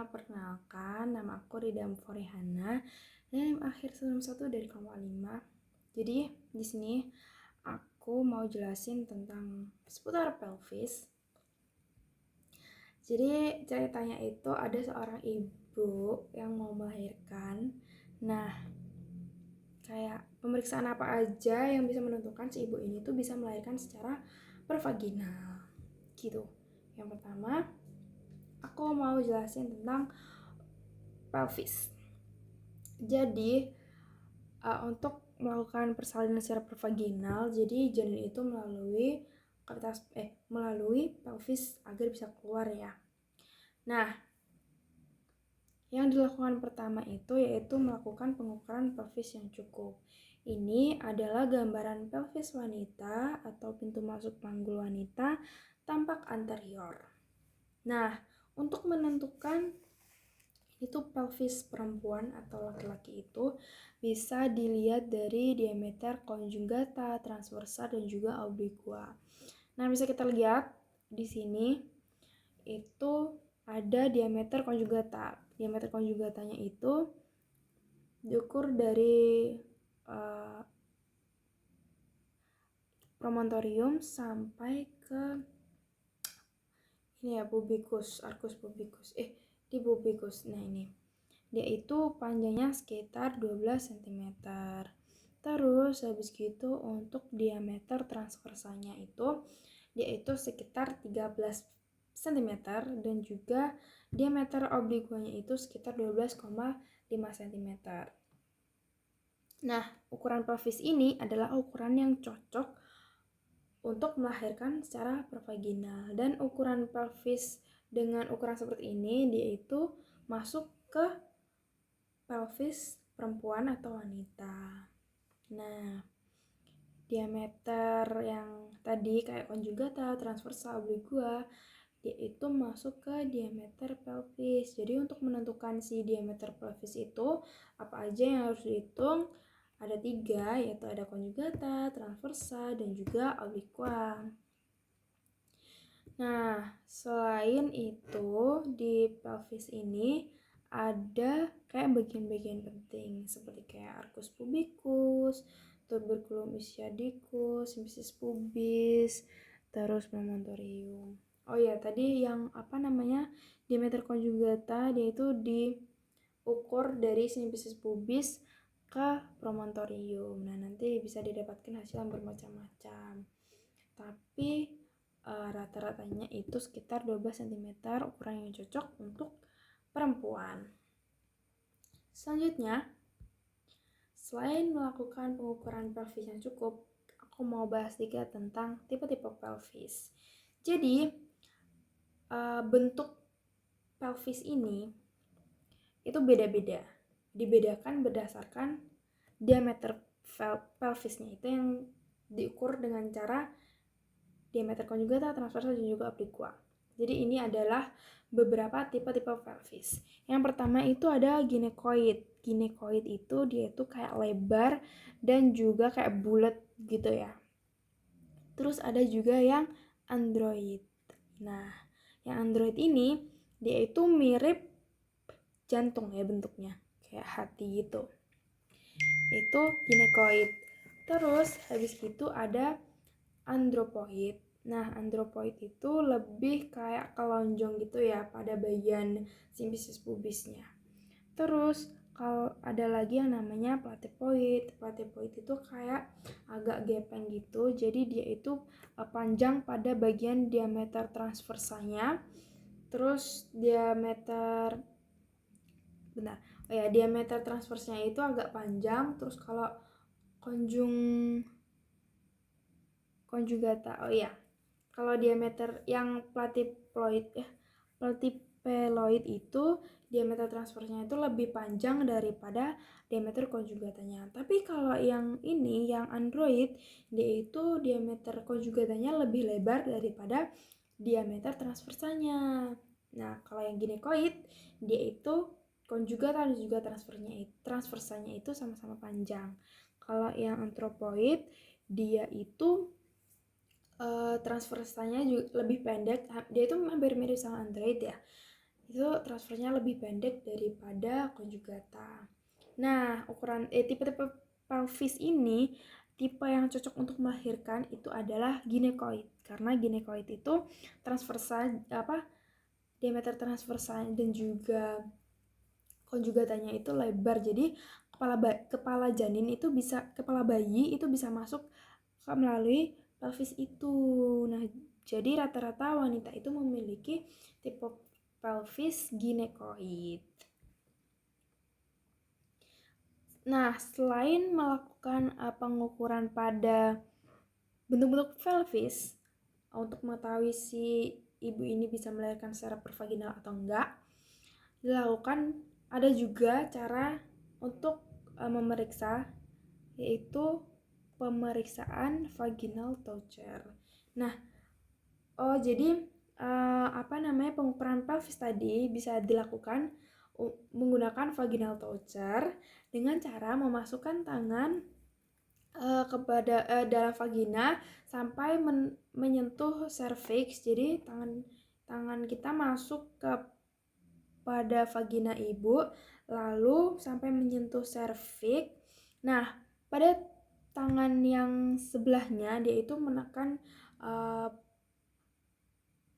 Perkenalkan, nama aku Rida Forihana dan akhir semester 1 dari kelompok 5. Jadi, di sini aku mau jelasin tentang seputar pelvis. Jadi, ceritanya itu ada seorang ibu yang mau melahirkan. Nah, kayak pemeriksaan apa aja yang bisa menentukan si ibu ini tuh bisa melahirkan secara pervaginal. Gitu. Yang pertama, aku mau jelasin tentang pelvis. Jadi untuk melakukan persalinan secara pervaginal, jadi janin itu melalui pelvis agar bisa keluar ya. Nah, yang dilakukan pertama itu yaitu melakukan pengukuran pelvis yang cukup. Ini adalah gambaran pelvis wanita atau pintu masuk panggul wanita tampak anterior. Nah, untuk menentukan itu pelvis perempuan atau laki-laki itu bisa dilihat dari diameter conjugata, transversa, dan juga obliqua. Nah, bisa kita lihat di sini itu ada diameter conjugata. Diameter conjugatanya itu diukur dari promontorium sampai ke ini ya, pubicus, arcus pubicus. Di pubicus. Nah, ini. Dia itu panjangnya sekitar 12 cm. Terus habis gitu untuk diameter transversanya itu dia itu sekitar 13 cm dan juga diameter oblikuanya itu sekitar 12,5 cm. Nah, ukuran pelvis ini adalah ukuran yang cocok untuk melahirkan secara pervaginal, dan ukuran pelvis dengan ukuran seperti ini dia itu masuk ke pelvis perempuan atau wanita. Nah, diameter yang tadi kayak conjugata, transversa, obliqua, dia itu masuk ke diameter pelvis. Jadi untuk menentukan si diameter pelvis itu apa aja yang harus dihitung? Ada 3, yaitu ada conjugata, transversa, dan juga obliqua. Nah, selain itu di pelvis ini ada kayak bagian-bagian penting seperti kayak arcus pubicus, tuberculum ischiadicus, symphysis pubis, terus promontorium. Oh ya, tadi yang diameter conjugata dia itu diukur dari symphysis pubis ke promontorium. Nah, nanti bisa didapatkan hasil yang bermacam-macam. Tapi rata-ratanya itu sekitar 12 cm, ukuran yang cocok untuk perempuan. Selanjutnya, selain melakukan pengukuran pelvis yang cukup, aku mau bahas sedikit tentang tipe-tipe pelvis. Jadi, bentuk pelvis ini itu beda-beda. Dibedakan berdasarkan diameter pelvisnya itu yang diukur dengan cara diameter conjugata, transversa, dan juga obliqua. Jadi ini adalah beberapa tipe-tipe pelvis. Yang pertama itu ada ginekoid. Ginekoid itu dia itu kayak lebar dan juga kayak bulat gitu ya. Terus ada juga yang android. Nah, yang android ini dia itu mirip jantung ya bentuknya, kayak hati gitu. Itu ginekoid. Terus habis itu ada andropoid. Nah, andropoid itu lebih kayak kelonjong gitu ya pada bagian symphysis pubisnya. Terus kalau ada lagi yang namanya platypoid. Platypoid itu kayak agak gepeng gitu. Jadi dia itu panjang pada bagian diameter transversanya. Terus diameter transversnya itu agak panjang. Terus kalau konjugata, kalau diameter yang platypeloid itu diameter transversnya itu lebih panjang daripada diameter konjugatanya. Tapi kalau yang ini, yang android, dia itu diameter konjugatanya lebih lebar daripada diameter transversanya. Nah, kalau yang ginekoid, dia itu konjugata dan juga transversanya itu sama-sama panjang. Kalau yang anthropoid, dia itu transversanya juga lebih pendek. Dia itu hampir mirip sama android ya. itu transfersnya lebih pendek daripada konjugata. Nah, tipe-tipe pelvis ini, tipe yang cocok untuk melahirkan itu adalah ginekoid, karena ginekoid itu transversal diameter transversal dan juga konjugatanya itu lebar. Jadi kepala bayi itu bisa masuk melalui pelvis itu. Nah, jadi rata-rata wanita itu memiliki tipe pelvis ginekoid. Nah, selain melakukan pengukuran pada bentuk-bentuk pelvis untuk mengetahui si ibu ini bisa melahirkan secara pervaginal atau enggak, ada juga cara untuk memeriksa, yaitu pemeriksaan vaginal toucher. Nah, jadi pengukuran pelvis tadi bisa dilakukan menggunakan vaginal toucher dengan cara memasukkan tangan kepada dalam vagina sampai menyentuh cervix. Jadi tangan kita masuk pada vagina ibu lalu sampai menyentuh cervix. Nah, pada tangan yang sebelahnya dia itu menekan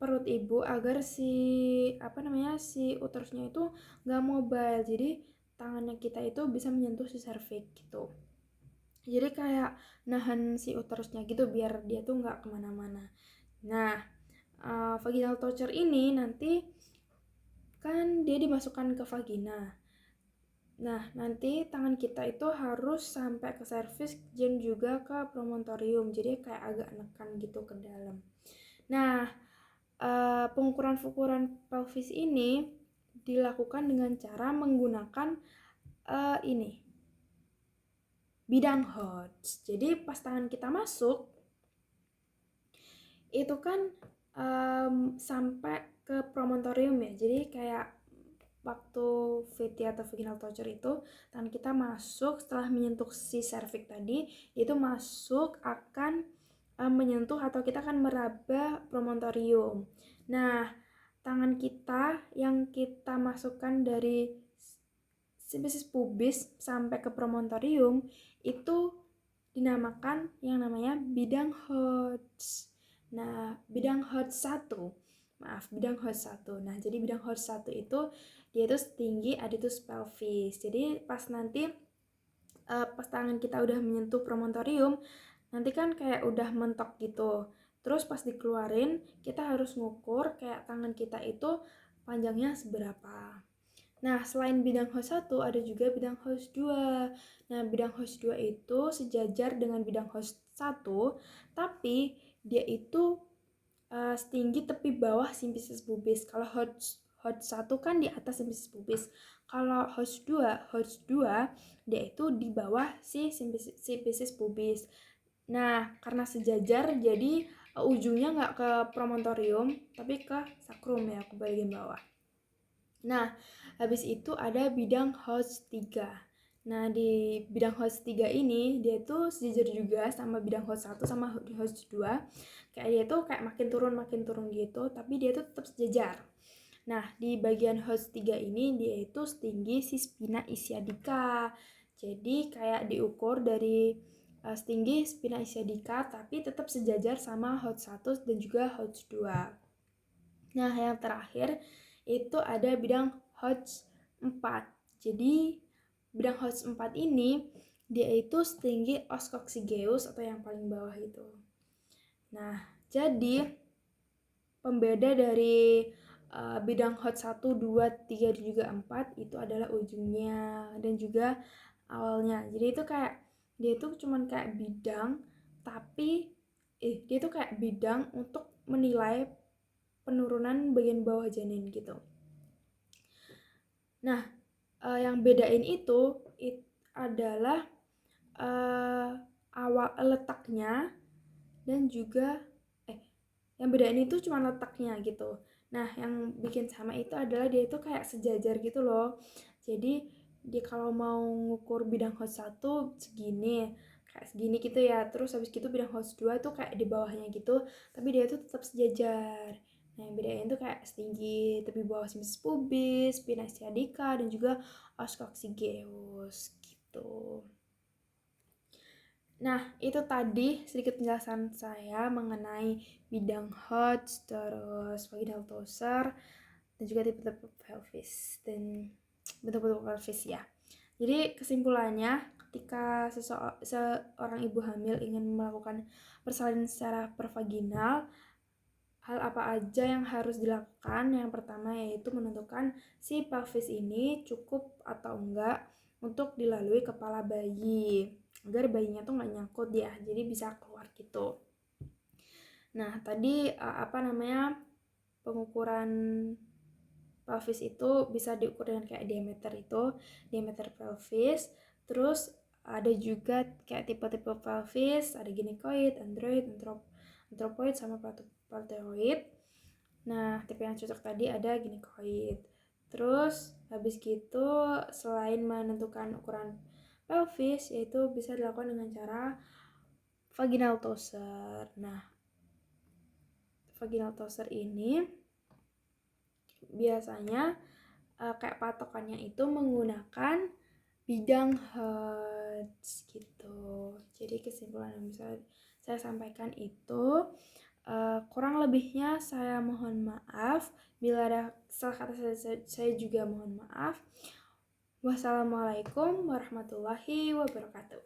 perut ibu agar si uterusnya itu nggak mobile. Jadi tangannya kita itu bisa menyentuh si cervix gitu. Jadi kayak nahan si uterusnya gitu biar dia tuh nggak kemana-mana. Nah, vaginal toucher ini nanti kan dia dimasukkan ke vagina. Nah, nanti tangan kita itu harus sampai ke cervix dan juga ke promontorium. Jadi kayak agak nekan gitu ke dalam. Nah, pengukuran pelvis ini dilakukan dengan cara menggunakan bidang Hodge. Jadi pas tangan kita masuk itu kan sampai ke promontorium ya. Jadi kayak waktu VT atau vaginal toucher itu tangan kita masuk setelah menyentuh si cervix tadi, itu masuk akan menyentuh atau kita akan meraba promontorium. Nah, tangan kita yang kita masukkan dari sifisis pubis sampai ke promontorium itu dinamakan yang namanya bidang Hodge. Nah, bidang Hodge 1. Nah, jadi bidang Hodge 1 itu dia itu setinggi adductus pelvis. Jadi pas nanti pas tangan kita udah menyentuh promontorium, nanti kan kayak udah mentok gitu. Terus pas dikeluarin, kita harus ngukur kayak tangan kita itu panjangnya seberapa. Nah, selain bidang host 1, ada juga bidang host 2. Nah, bidang host 2 itu sejajar dengan bidang host 1, tapi dia itu setinggi tepi bawah simfisis pubis. Kalau host 1 kan di atas simfisis pubis. Kalau host 2 dia itu di bawah si simfisis pubis. Nah, karena sejajar jadi ujungnya nggak ke promontorium, tapi ke sakrum ya, ke bagian bawah. Nah, habis itu ada bidang host 3. Nah, di bidang host 3 ini dia tuh sejajar juga sama bidang host 1 sama host 2. Kayak dia tuh kayak makin turun gitu, tapi dia tuh tetap sejajar. Nah, di bagian host 3 ini dia itu setinggi si spina ischiadica. Jadi kayak diukur dari setinggi spina ischiadica tapi tetap sejajar sama host 1 dan juga host 2. Nah, yang terakhir itu ada bidang Hodge 4. Jadi, bidang Hodge 4 ini dia itu setinggi os coccygeus atau yang paling bawah itu. Nah, jadi pembeda dari bidang Hodge 1, 2, 3, dan juga 4 itu adalah ujungnya dan juga awalnya. Jadi itu kayak dia itu cuman kayak bidang, tapi dia itu kayak bidang untuk menilai penurunan bagian bawah janin gitu. Nah, yang bedain itu adalah awal letaknya dan juga yang bedain itu cuma letaknya gitu. Nah, yang bikin sama itu adalah dia itu kayak sejajar gitu loh. Jadi dia kalau mau ngukur bidang host 1 segini, kayak segini gitu ya. Terus habis gitu bidang host 2 tuh kayak di bawahnya gitu, tapi dia tuh tetap sejajar. Nah, yang bedain itu kayak setinggi tepi bawah sinuses pubis, pinna sciatica, dan juga os coccygeus gitu. Nah, itu tadi sedikit penjelasan saya mengenai bidang Hodge, terus vaginal tosser, dan juga tipe-tipe pelvis dan bentuk-bentuk pelvis ya. Jadi kesimpulannya, ketika seorang ibu hamil ingin melakukan persalinan secara pervaginal, hal apa aja yang harus dilakukan? Yang pertama yaitu menentukan si pelvis ini cukup atau enggak untuk dilalui kepala bayi, agar bayinya tuh nggak nyangkut ya, jadi bisa keluar gitu. Nah, tadi pengukuran pelvis itu bisa diukur dengan kayak diameter pelvis. Terus ada juga kayak tipe-tipe pelvis, ada gynecoid, android, anthropoid, sama parteroid. Nah, tipe yang cocok tadi ada gynecoid. Terus habis gitu, selain menentukan ukuran pelvis, yaitu bisa dilakukan dengan cara vaginal tosser. Nah, vaginal tosser ini biasanya kayak patokannya itu menggunakan bidang Hertz gitu. Jadi kesimpulan yang bisa saya sampaikan itu, kurang lebihnya saya mohon maaf. Bila ada salah kata saya juga mohon maaf. Wassalamualaikum warahmatullahi wabarakatuh.